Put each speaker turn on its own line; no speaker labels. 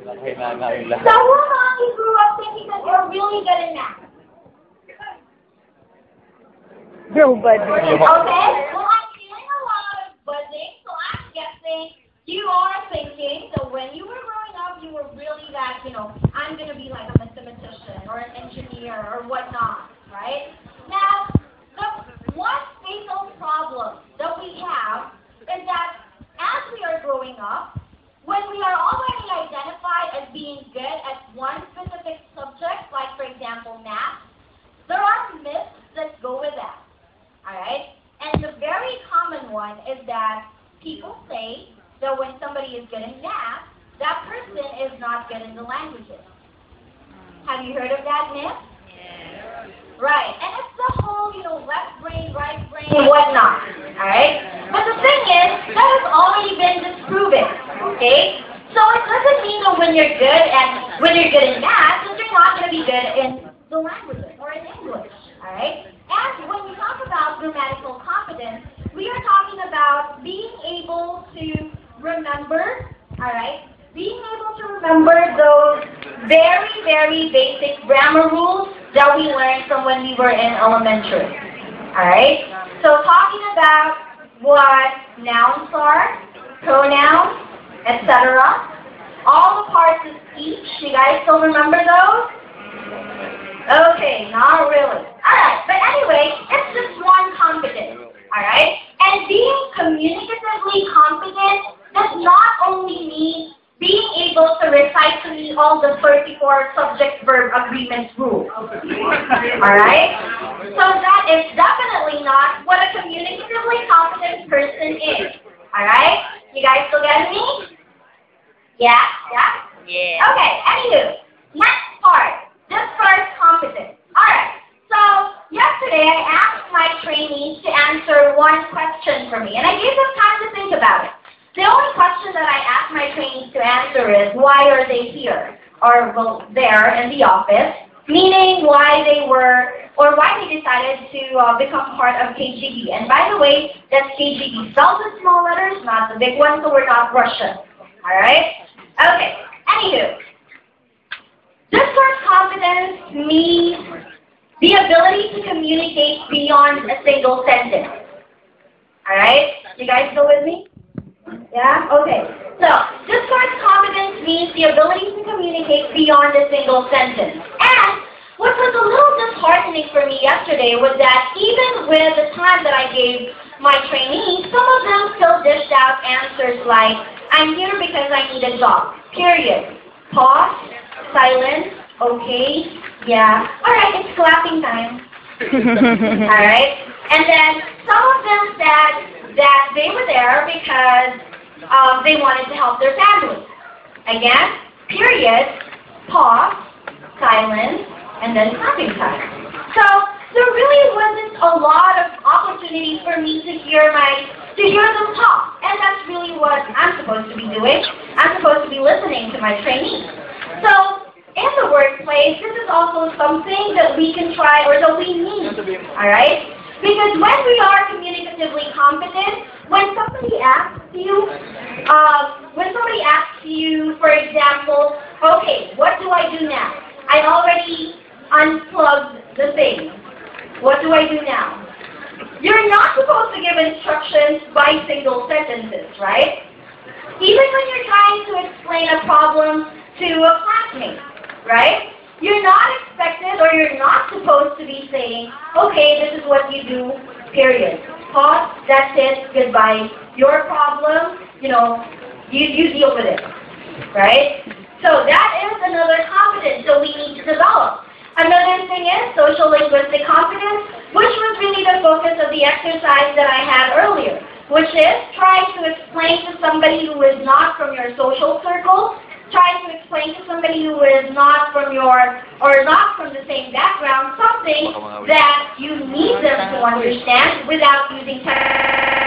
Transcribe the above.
So who among you grew up thinking that you're really good in math?
Nobody.
Okay, well I'm feeling a lot of buzzing, so I'm guessing you are thinking that when you were growing up, you were really that, I'm going to be like a mathematician or an engineer or whatnot, right? Now, the one fatal problem that we have is that as we are growing up, when we are already identified as being good at one specific subject, like for example math, there are myths that go with that, alright? And the very common one is that people say that when somebody is good in math, that person is not good in the languages. Have you heard of that myth?
Yeah.
Right, and it's the whole, left brain, right brain, and whatnot, alright? But the thing is, that has already been disproven, okay? So it doesn't mean that when you're good in math, that you're not going to be good in the languages or in English, alright? And when we talk about grammatical competence, we are talking about being able to remember, alright? Being able to remember those very, very basic grammar rules that we learned from when we were in elementary. Alright? So talking about what nouns are, pronouns, etc. All the parts of speech. You guys still remember those? Okay, not really. Alright, but anyway, it's just one competence. Alright? And being communicatively competent does not only mean being able to recite to me all the 34 subject-verb agreements rules. Alright? So that is definitely not what a communicatively competent person is. Alright? You guys still getting me? Yeah? Yeah?
Yeah.
Okay, anywho. Next part. Discourse competence. Alright. So, yesterday I asked my trainees to answer one question for me, and I gave them time to think about it. The only question that I asked my trainees to answer is, why are they here? Or, well, there in the office, meaning why they were, or why they decided to become part of KGB. And by the way, that's KGB spelled in small letters, not the big one, so we're not Russian. Alright? Okay, anywho. Discourse competence means the ability to communicate beyond a single sentence. Alright? You guys still with me? Yeah? Okay. So, discourse competence means the ability to communicate beyond a single sentence. And what was a little disheartening for me yesterday was that even with the time that I gave my trainees, some of them still dished out answers like, I'm here because I need a job. Period. Pause. Silence. Okay. Yeah. Alright, it's clapping time. Alright? And then some of them said that they were there because they wanted to help their families. Again, period, pause, silence, and then clapping time. So there really wasn't a lot of opportunity for me to hear them talk. And that's really what I'm supposed to be doing. I'm supposed to be listening to my trainees. So in the workplace, this is also something that we can try or that we need. Alright? Because when we are communicatively competent, when somebody asks you, for example, okay, what do I do now? I already unplugged the thing. What do I do now? You're not supposed to give instructions by single sentences, right? Even when you're trying to explain a problem to a classmate, right? You're not expected or you're not supposed to be saying, okay, this is what you do, period. Pause, that's it, goodbye. Your problem, you deal with it, right? So that is another competence that we need to develop. Another thing is social linguistic competence, which was really the focus of the exercise that I had earlier, which is trying to explain to somebody who is not from your social circle, trying to explain to somebody who is not from the same background something that you need them to understand without using technology.